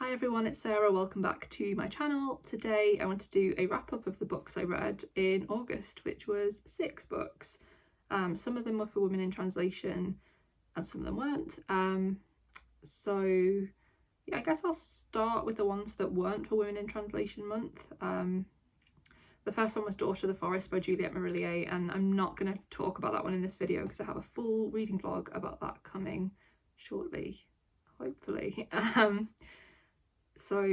Hi everyone, it's Sarah. Welcome back to my channel. Today I want to do a wrap up of the books I read in August, which was 6 books. Some of them were for women in translation and some of them weren't. So yeah, I guess I'll start with the ones that weren't for Women in Translation month. The first one was Daughter of the Forest by Juliet Marillier, and I'm not going to talk about that one in this video because I have a full reading vlog about that coming shortly, hopefully. So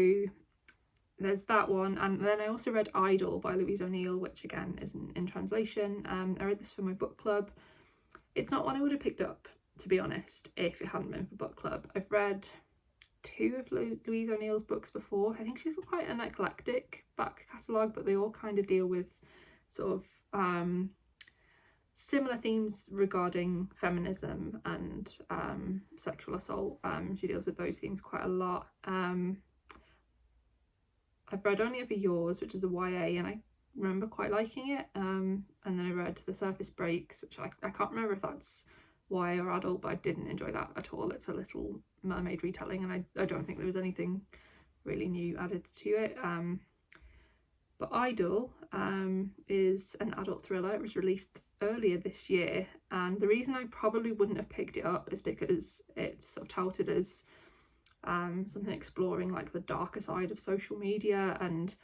there's that one, and then I also read Idol by Louise, which again isn't in translation. I read this for my book club. It's not one I would have picked up, to be honest, if it hadn't been for book club. I've read 2 of Louise O'Neill's books before. I think she's got quite an eclectic back catalogue, but they all kind of deal with sort of similar themes regarding feminism and sexual assault. She deals with those themes quite a lot. I've read Only Ever Yours, which is a YA, and I remember quite liking it. And then I read The Surface Breaks, which I can't remember if that's YA or adult, but I didn't enjoy that at all. It's a Little Mermaid retelling, and I don't think there was anything really new added to it. But Idol is an adult thriller. It was released earlier this year, and the reason I probably wouldn't have picked it up is because it's sort of touted as something exploring like the darker side of social media, and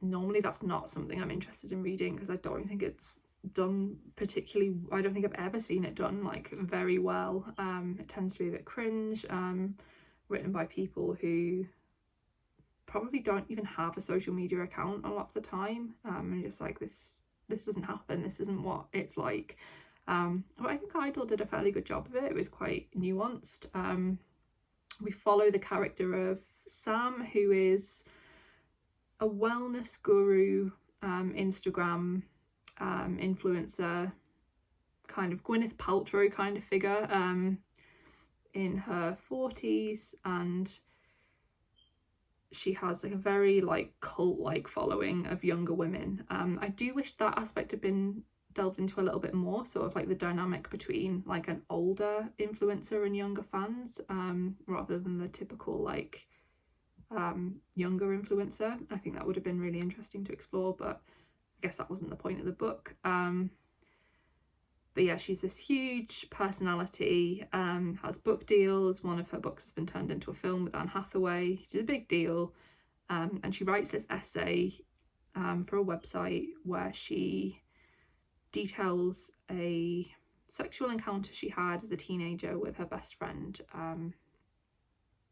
normally that's not something I'm interested in reading because I don't think it's done particularly, I don't think I've ever seen it done like very well. It tends to be a bit cringe, written by people who probably don't even have a social media account a lot of the time, and just like this doesn't happen, this isn't what it's like. But I think Idol did a fairly good job of it. It was quite nuanced. We follow the character of Sam, who is a wellness guru, Instagram influencer, kind of Gwyneth Paltrow kind of figure, in her 40s, and she has like a very like cult-like following of younger women. I do wish that aspect had been delved into a little bit more, sort of like the dynamic between like an older influencer and younger fans, rather than the typical like younger influencer. I think that would have been really interesting to explore, but I guess that wasn't the point of the book. But yeah, she's this huge personality, has book deals. One of her books has been turned into a film with Anne Hathaway, which is a big deal. And she writes this essay for a website where she details a sexual encounter she had as a teenager with her best friend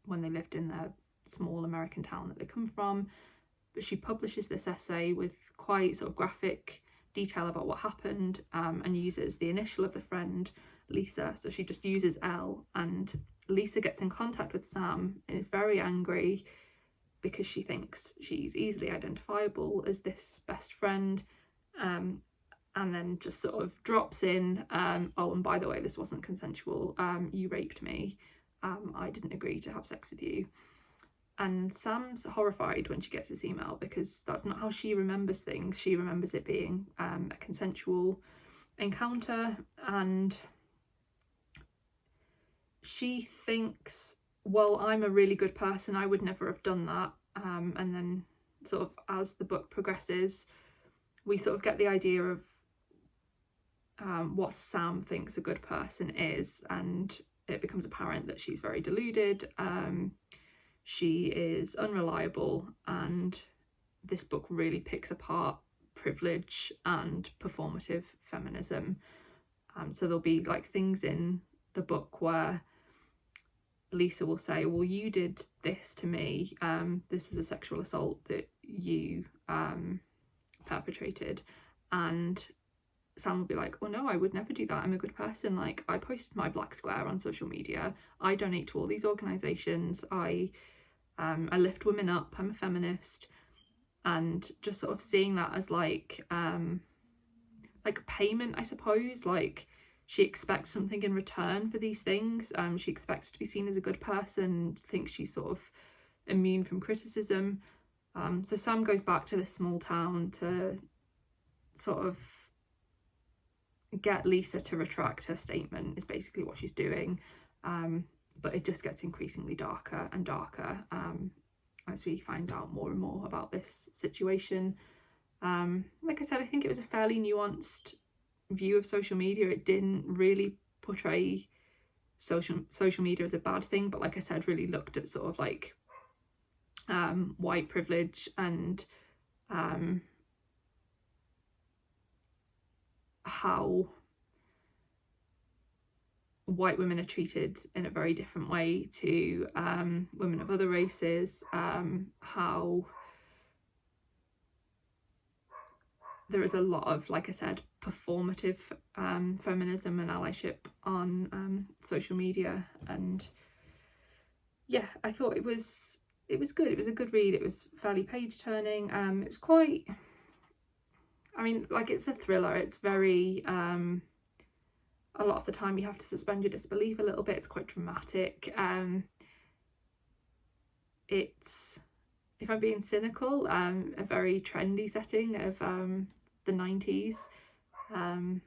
when they lived in the small American town that they come from. But she publishes this essay with quite sort of graphic detail about what happened, and uses the initial of the friend, Lisa, so she just uses L. And Lisa gets in contact with Sam and is very angry because she thinks she's easily identifiable as this best friend, and then just sort of drops in, oh, and by the way, this wasn't consensual, you raped me, I didn't agree to have sex with you. And Sam's horrified when she gets this email because that's not how she remembers things. She remembers it being a consensual encounter, and she thinks, well, I'm a really good person, I would never have done that. And then sort of as the book progresses, we sort of get the idea of what Sam thinks a good person is, and it becomes apparent that she's very deluded. She is unreliable, and this book really picks apart privilege and performative feminism. So there'll be like things in the book where Lisa will say, well, you did this to me, this is a sexual assault that you perpetrated, and Sam will be like, oh no, I would never do that, I'm a good person, like I posted my black square on social media, I donate to all these organisations, I lift women up, I'm a feminist. And just sort of seeing that as like payment, I suppose. Like she expects something in return for these things. She expects to be seen as a good person, thinks she's sort of immune from criticism. So Sam goes back to this small town to sort of get Lisa to retract her statement, is basically what she's doing. but it just gets increasingly darker and darker as we find out more and more about this situation. Like I said, I think it was a fairly nuanced view of social media. It didn't really portray social media as a bad thing, but like I said, really looked at sort of like white privilege and how white women are treated in a very different way to women of other races, how there is a lot of, like I said, performative feminism and allyship on social media. And yeah, I thought it was good. It was a good read. It was fairly page turning. It was quite, I mean, like, it's a thriller. It's very a lot of the time you have to suspend your disbelief a little bit. It's quite dramatic. It's, if I'm being cynical, a very trendy setting of the 90s. And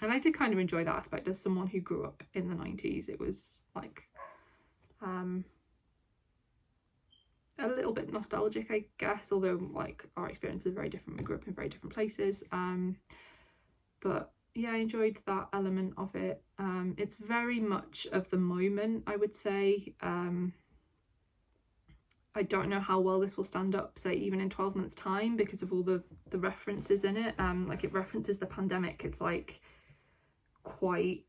I did kind of enjoy that aspect as someone who grew up in the 90s. It was like a little bit nostalgic, I guess, although like our experience is very different. We grew up in very different places. But yeah, I enjoyed that element of it. It's very much of the moment, I would say. I don't know how well this will stand up, say, even in 12 months time, because of all the references in it. Like, it references the pandemic. It's like quite,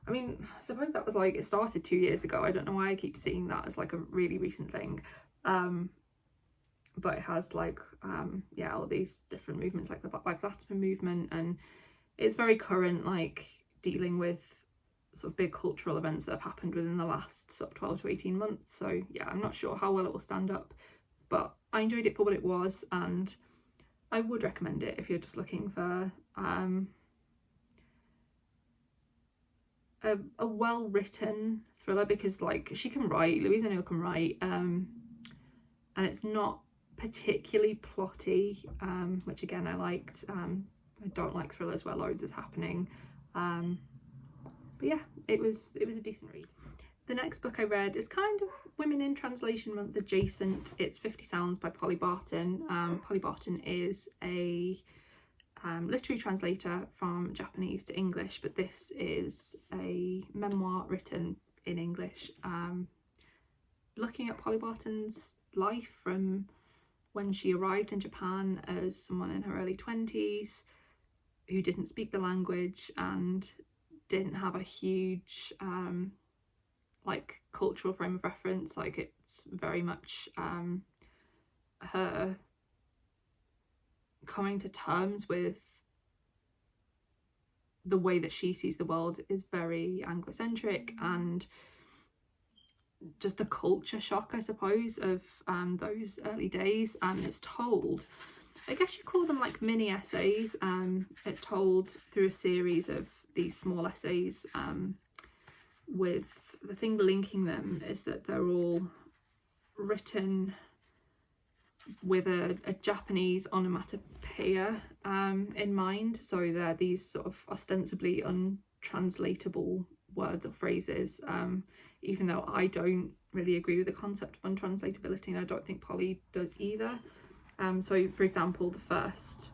I mean, I suppose that was like, it started 2 years ago. I don't know why I keep seeing that as like a really recent thing. But it has like yeah, all these different movements, like the Black Lives Matter movement, and it's very current, like dealing with sort of big cultural events that have happened within the last sort of 12 to 18 months. So yeah, I'm not sure how well it will stand up, but I enjoyed it for what it was, and I would recommend it if you're just looking for a well-written thriller, because like, she can write, Louise can write, and it's not particularly plotty, which again I liked. I don't like thrillers where loads is happening, but yeah, it was a decent read. The next book I read is kind of Women in Translation Month adjacent. It's 50 Sounds by Polly Barton. Polly Barton is a literary translator from Japanese to English, but this is a memoir written in English, looking at Polly Barton's life from when she arrived in Japan as someone in her early 20s who didn't speak the language and didn't have a huge like cultural frame of reference. Like, it's very much her coming to terms with the way that she sees the world is very Anglocentric, and just the culture shock, I suppose, of those early days. It's told, I guess you call them like mini essays. It's told through a series of these small essays, with the thing linking them is that they're all written with a Japanese onomatopoeia in mind. So they're these sort of ostensibly untranslatable words or phrases, even though I don't really agree with the concept of untranslatability, and I don't think Polly does either. So for example, the first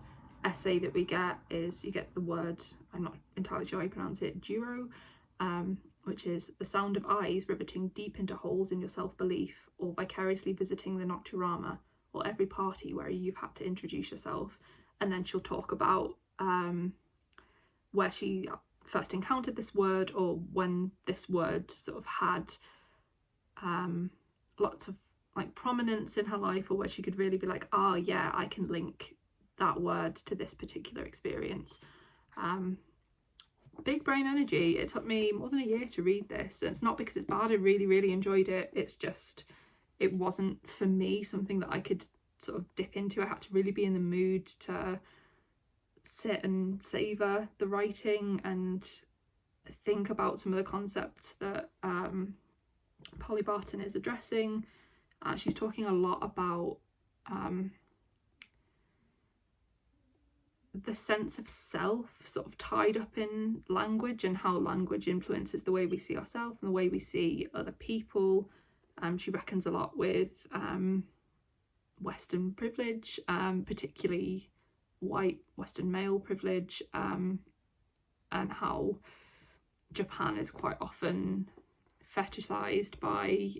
essay that we get is, you get the word, I'm not entirely sure how you pronounce it, juro, which is the sound of eyes riveting deep into holes in your self-belief, or vicariously visiting the nocturama, or every party where you've had to introduce yourself. And then she'll talk about where she first encountered this word, or when this word sort of had lots of like prominence in her life, or where she could really be like, oh yeah, I can link that word to this particular experience. Big brain energy. It took me more than a year to read this. It's not because it's bad, I really enjoyed it. It's just, it wasn't for me something that I could sort of dip into. I had to really be in the mood to sit and savour the writing and think about some of the concepts that Polly Barton is addressing. She's talking a lot about the sense of self sort of tied up in language and how language influences the way we see ourselves and the way we see other people. She reckons a lot with Western privilege, particularly white Western male privilege, and how Japan is quite often fetishized by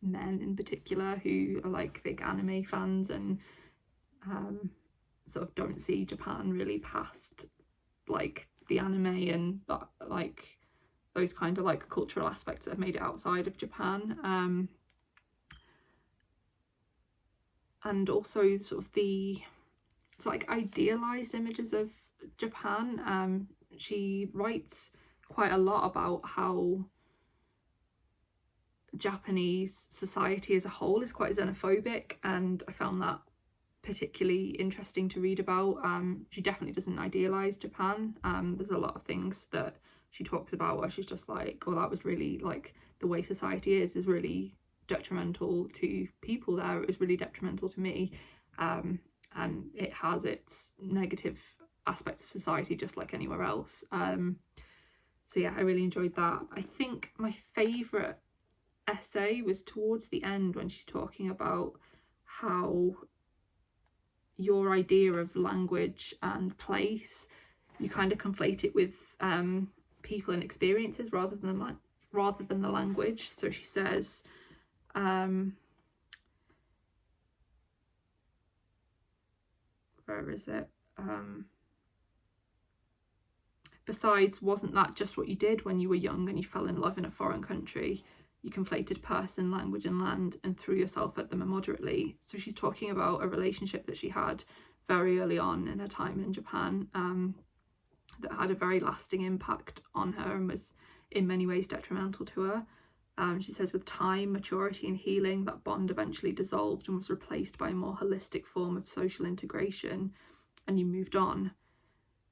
men in particular who are like big anime fans and sort of don't see Japan really past like the anime and that, like those kind of like cultural aspects that have made it outside of Japan, and also sort of the like idealized images of Japan. She writes quite a lot about how Japanese society as a whole is quite xenophobic, and I found that particularly interesting to read about. She definitely doesn't idealize Japan. There's a lot of things that she talks about where she's just like, oh, that was really like the way society is really detrimental to people there. It was really detrimental to me, and it has its negative aspects of society just like anywhere else. So yeah, I really enjoyed that. I think my favourite essay was towards the end when she's talking about how your idea of language and place, you kind of conflate it with people and experiences rather than the language. So she says, where is it? Besides, wasn't that just what you did when you were young and you fell in love in a foreign country? You conflated person, language and land and threw yourself at them immoderately. So she's talking about a relationship that she had very early on in her time in Japan, that had a very lasting impact on her and was in many ways detrimental to her. She says with time, maturity and healing, that bond eventually dissolved and was replaced by a more holistic form of social integration, and you moved on.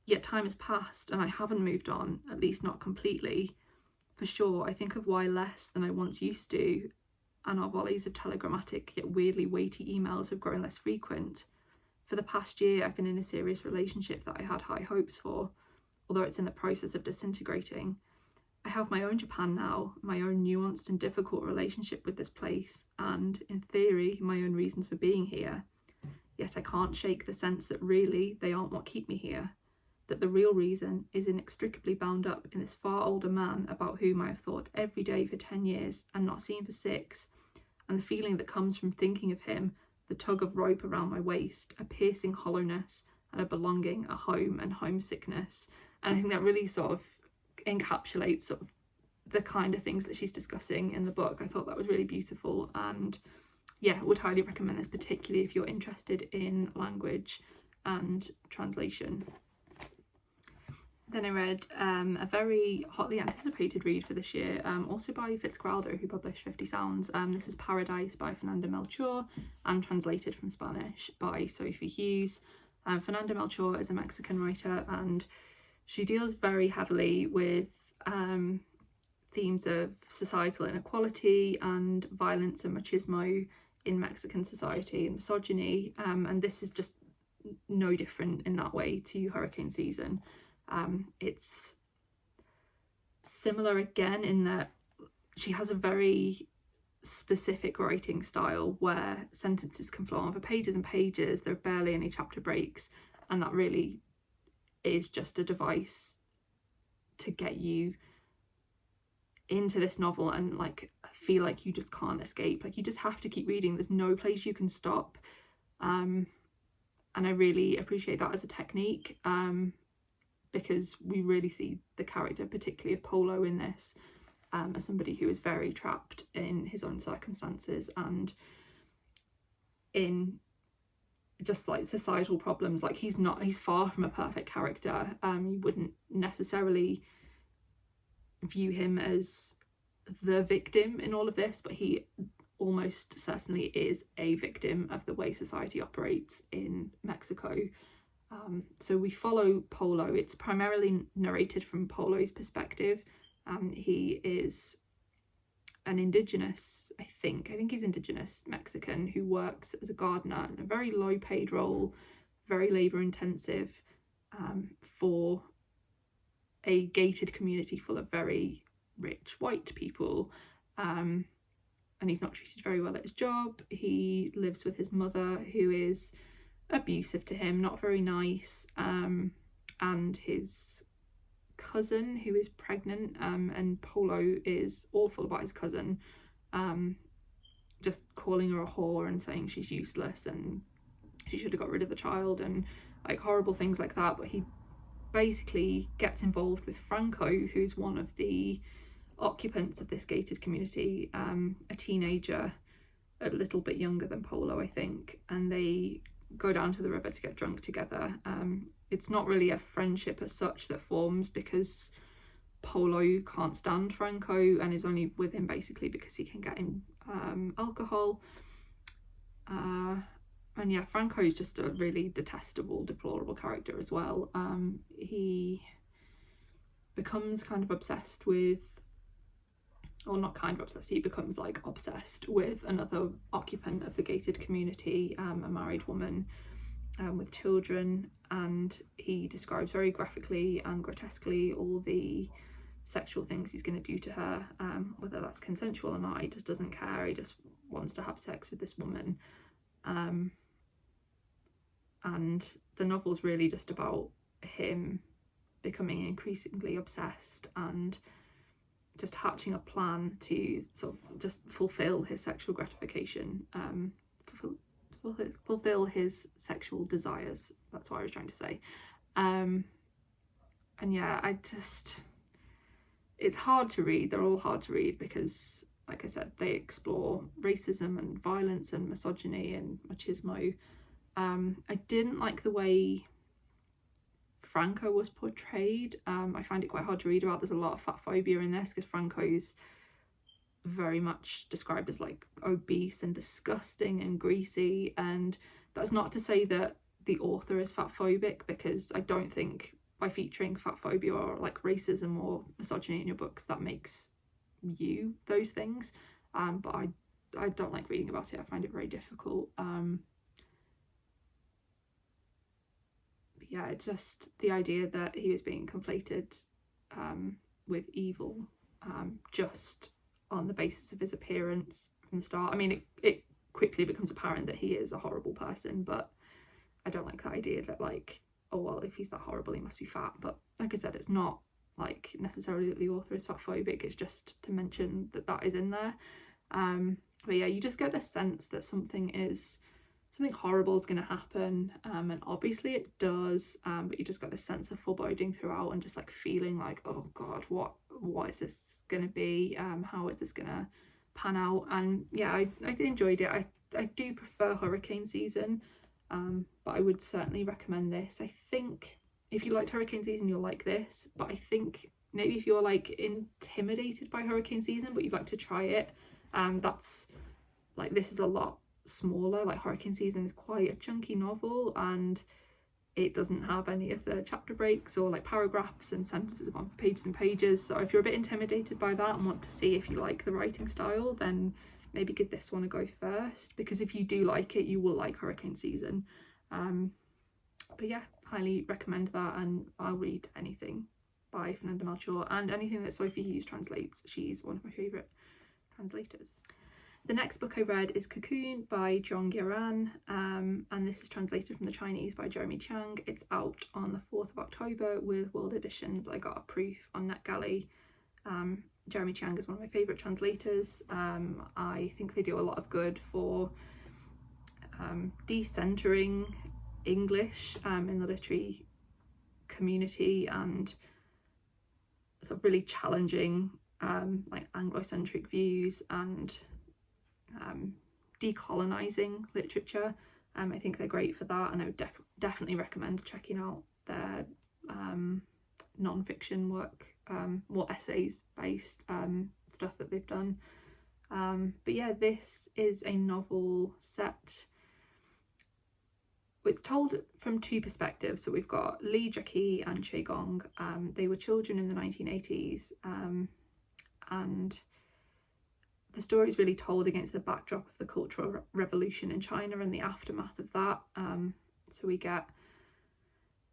Yet time has passed and I haven't moved on, at least not completely. For sure, I think of why less than I once used to, and our volleys of telegrammatic yet weirdly weighty emails have grown less frequent. For the past year, I've been in a serious relationship that I had high hopes for, although it's in the process of disintegrating. I have my own Japan now, my own nuanced and difficult relationship with this place, and, in theory, my own reasons for being here. Yet I can't shake the sense that really they aren't what keep me here, that the real reason is inextricably bound up in this far older man about whom I have thought every day for 10 years and not seen for 6, and the feeling that comes from thinking of him, the tug of rope around my waist, a piercing hollowness and a belonging, a home and homesickness. And I think that really sort of encapsulates sort of the kind of things that she's discussing in the book. I thought that was really beautiful, and yeah, would highly recommend this, particularly if you're interested in language and translation. Then I read a very hotly anticipated read for this year, also by Fitzcarraldo, who published 50 Sounds. This is Paradais by Fernanda Melchor and translated from Spanish by Sophie Hughes. Fernanda Melchor is a Mexican writer, and she deals very heavily with themes of societal inequality and violence and machismo in Mexican society and misogyny, and this is just no different in that way to Hurricane Season. It's similar again in that she has a very specific writing style where sentences can flow on for pages and pages. There are barely any chapter breaks, and that really is just a device to get you into this novel and like feel like you just can't escape, like you just have to keep reading. There's no place you can stop, and I really appreciate that as a technique, because we really see the character, particularly of Polo in this, as somebody who is very trapped in his own circumstances and in just like societal problems. Like he's far from a perfect character. You wouldn't necessarily view him as the victim in all of this, but he almost certainly is a victim of the way society operates in Mexico. So we follow Polo. It's primarily narrated from Polo's perspective. He is an indigenous, I think he's indigenous Mexican who works as a gardener in a very low paid role, very labour intensive for a gated community full of very rich white people, and he's not treated very well at his job. He lives with his mother, who is abusive to him, not very nice, and his cousin, who is pregnant, and Polo is awful about his cousin, just calling her a whore and saying she's useless and she should have got rid of the child, and like horrible things like that. But he basically gets involved with Franco, who's one of the occupants of this gated community, a teenager, a little bit younger than Polo, I think, and they go down to the river to get drunk together. It's not really a friendship as such that forms, because Polo can't stand Franco and is only with him basically because he can get him alcohol. And yeah, Franco is just a really detestable, deplorable character as well. He becomes kind of obsessed with, or not kind of obsessed, he becomes like obsessed with another occupant of the gated community, a married woman with children, and he describes very graphically and grotesquely all the sexual things he's going to do to her, whether that's consensual or not. He just doesn't care, he just wants to have sex with this woman. And the novel's really just about him becoming increasingly obsessed and just hatching a plan to sort of just fulfill his sexual gratification, fulfill his sexual desires. That's what I was trying to say. And yeah, it's hard to read. They're all hard to read because, like I said, they explore racism and violence and misogyny and machismo. I didn't like the way Franco was portrayed. I find it quite hard to read about. There's a lot of fat phobia in this because Franco's very much described as like obese and disgusting and greasy, and that's not to say that the author is fat phobic, because I don't think by featuring fat phobia or like racism or misogyny in your books that makes you those things. But I don't like reading about it. I find it very difficult. Yeah, it's just the idea that he was being conflated with evil, just on the basis of his appearance from the start. I mean, it quickly becomes apparent that he is a horrible person, but I don't like the idea that like, oh well, if he's that horrible he must be fat. But like I said, it's not like necessarily that the author is fat phobic, it's just to mention that that is in there. But yeah, you just get the sense that something horrible is going to happen, and obviously it does, but you just got this sense of foreboding throughout and just like feeling like, oh god, what is this going to be, how is this going to pan out? And yeah, I enjoyed it. I do prefer hurricane season, but I would certainly recommend this. I think if you liked hurricane season you'll like this, but I think maybe if you're like intimidated by hurricane season but you'd like to try it, that's like, this is a lot smaller. Like hurricane season is quite a chunky novel and it doesn't have any of the chapter breaks or like paragraphs and sentences going for pages and pages. So if you're a bit intimidated by that and want to see if you like the writing style, then maybe give this one a go first, because if you do like it you will like hurricane season. But yeah, highly recommend that, and I'll read anything by Fernanda Melchor and anything that Sophie Hughes translates. She's one of my favourite translators. The next book I read is Cocoon by Yueran, and this is translated from the Chinese by Jeremy Tiang. It's out on the 4th of October with World Editions. I got a proof on NetGalley. Jeremy Tiang is one of my favourite translators. I think they do a lot of good for decentering English in the literary community, and sort of really challenging like Anglo-centric views and decolonizing literature. I think they're great for that, and I would definitely recommend checking out their non-fiction work, more essays based stuff that they've done. But yeah, this is a novel set, it's told from two perspectives. So we've got Li Jackie and Che Gong. They were children in the 1980s, and the story is really told against the backdrop of the Cultural Revolution in China and the aftermath of that. So we get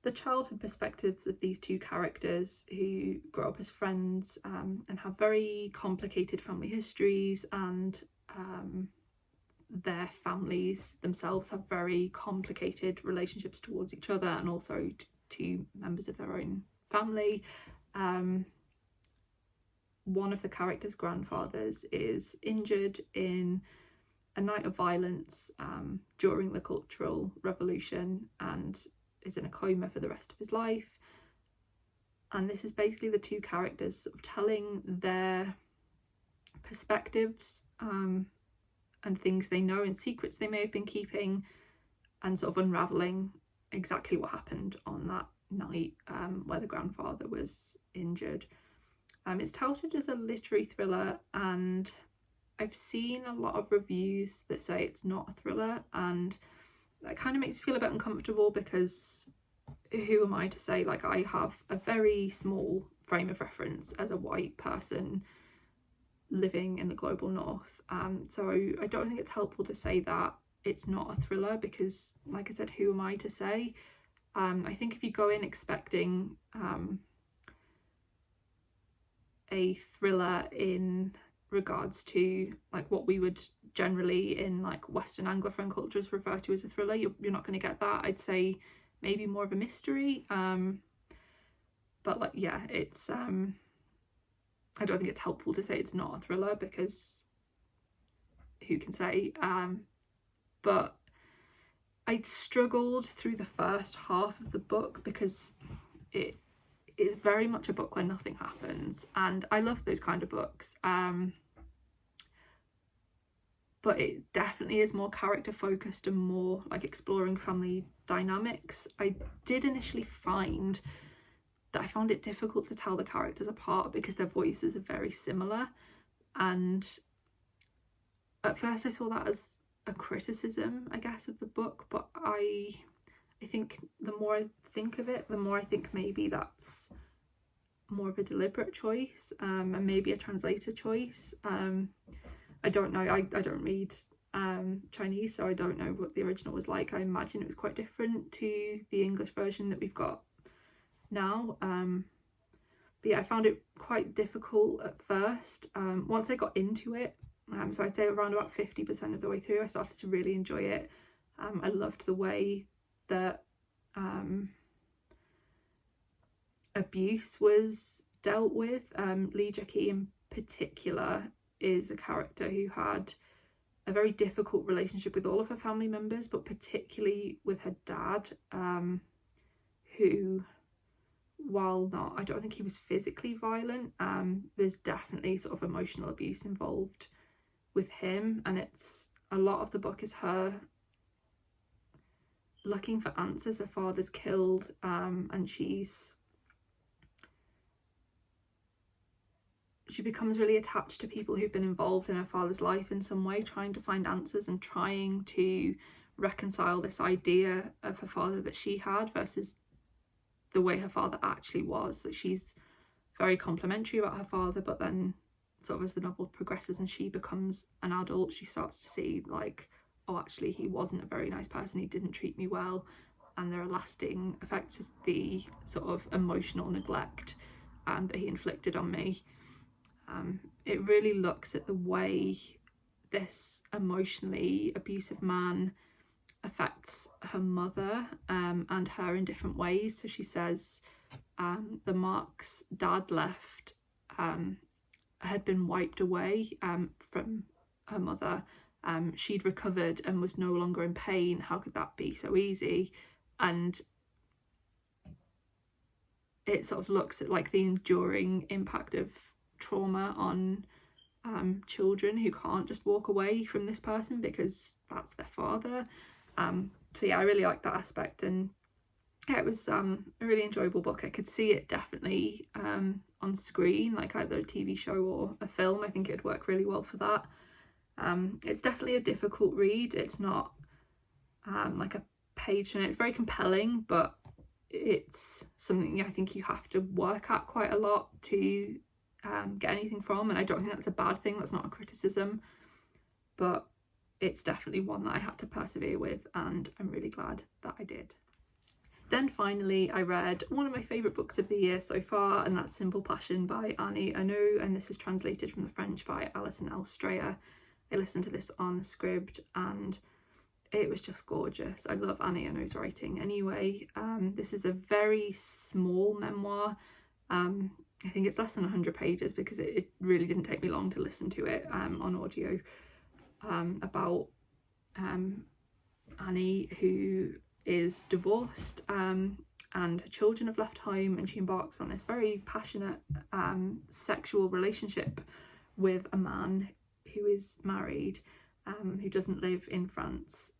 the childhood perspectives of these two characters who grow up as friends and have very complicated family histories, and their families themselves have very complicated relationships towards each other and also to members of their own family. One of the characters' grandfathers is injured in a night of violence during the Cultural Revolution and is in a coma for the rest of his life. And this is basically the two characters sort of telling their perspectives and things they know and secrets they may have been keeping, and sort of unravelling exactly what happened on that night where the grandfather was injured. It's touted as a literary thriller, and I've seen a lot of reviews that say it's not a thriller, and that kind of makes me feel a bit uncomfortable because who am I to say? Like, I have a very small frame of reference as a white person living in the global north, so I don't think it's helpful to say that it's not a thriller because, like I said, who am I to say? I think if you go in expecting a thriller in regards to like what we would generally in like Western Anglophone cultures refer to as a thriller, you're not going to get that. I'd say maybe more of a mystery, but like, yeah, it's I don't think it's helpful to say it's not a thriller because who can say. But I struggled through the first half of the book because it is very much a book where nothing happens, and I love those kind of books, but it definitely is more character focused and more like exploring family dynamics. I did initially find that I found it difficult to tell the characters apart because their voices are very similar, and at first I saw that as a criticism, I guess, of the book, but I think the more I think of it, the more I think maybe that's more of a deliberate choice, and maybe a translator choice. I don't know, I don't read Chinese, so I don't know what the original was like. I imagine it was quite different to the English version that we've got now. But yeah, I found it quite difficult at first. Once I got into it, so I'd say around about 50% of the way through, I started to really enjoy it. I loved the way that abuse was dealt with. Li Jackie in particular is a character who had a very difficult relationship with all of her family members, but particularly with her dad, who, while not, I don't think he was physically violent, there's definitely sort of emotional abuse involved with him, and it's a lot of the book is her looking for answers. Her father's killed, and she becomes really attached to people who've been involved in her father's life in some way, trying to find answers and trying to reconcile this idea of her father that she had versus the way her father actually was. That she's very complimentary about her father, but then sort of as the novel progresses and she becomes an adult, she starts to see like, oh, actually he wasn't a very nice person, he didn't treat me well, and there are lasting effects of the sort of emotional neglect that he inflicted on me. It really looks at the way this emotionally abusive man affects her mother and her in different ways. So she says the marks dad left had been wiped away from her mother. She'd recovered and was no longer in pain. How could that be so easy? And it sort of looks at like the enduring impact of trauma on children who can't just walk away from this person because that's their father. So yeah, I really liked that aspect, and yeah, it was a really enjoyable book. I could see it definitely on screen, like either a TV show or a film. I think it'd work really well for that. It's definitely a difficult read. It's not like a page, and it's very compelling, but it's something I think you have to work at quite a lot to get anything from, and I don't think that's a bad thing. That's not a criticism, but it's definitely one that I had to persevere with, and I'm really glad that I did. Then finally I read one of my favourite books of the year so far, and that's Simple Passion by Ernaux, and this is translated from the French by Alison Elstrayer. I listened to this on Scribd and it was just gorgeous. I love Ernaux's writing anyway. This is a very small memoir. I think it's less than 100 pages because it really didn't take me long to listen to it on audio, about Annie, who is divorced and her children have left home, and she embarks on this very passionate sexual relationship with a man who is married, who doesn't live in France,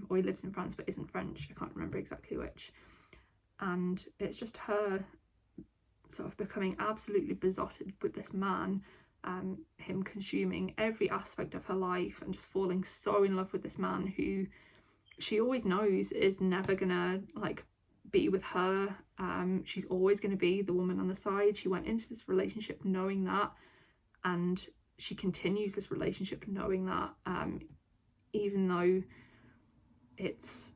or he lives in France but isn't French. I can't remember exactly which. And it's just her sort of becoming absolutely besotted with this man, him consuming every aspect of her life, and just falling so in love with this man who she always knows is never gonna like be with her. She's always gonna be the woman on the side. She went into this relationship knowing that, and she continues this relationship knowing that, even though it's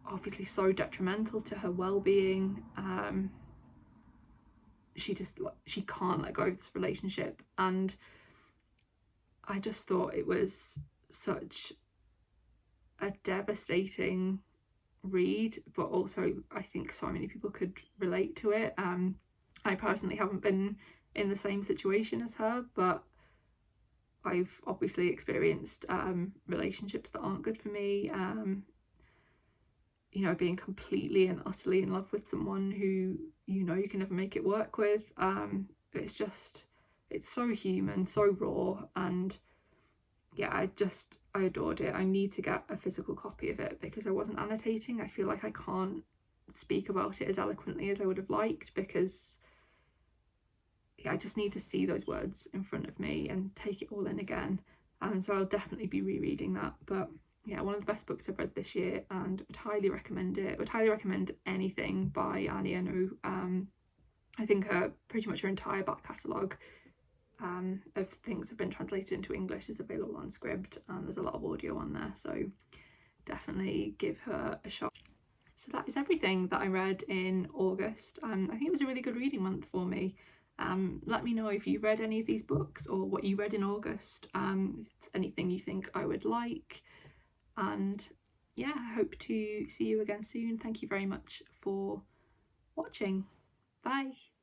obviously so detrimental to her well-being. She can't let go of this relationship, and I just thought it was such a devastating read, but also I think so many people could relate to it. I personally haven't been in the same situation as her, but I've obviously experienced relationships that aren't good for me. You know, being completely and utterly in love with someone who you know you can never make it work with. It's so human, so raw, and yeah, I adored it. I need to get a physical copy of it because I wasn't annotating. I feel like I can't speak about it as eloquently as I would have liked, because yeah, I just need to see those words in front of me and take it all in again. And so I'll definitely be rereading that. But yeah, one of the best books I've read this year, and would highly recommend it. Would highly recommend anything by Annie Ernaux. I think pretty much her entire back catalogue of things have been translated into English is available on Scribd, and there's a lot of audio on there, so definitely give her a shot. So that is everything that I read in August. I think it was a really good reading month for me. Let me know if you read any of these books or what you read in August, if it's anything you think I would like. And yeah, I hope to see you again soon. Thank you very much for watching. Bye.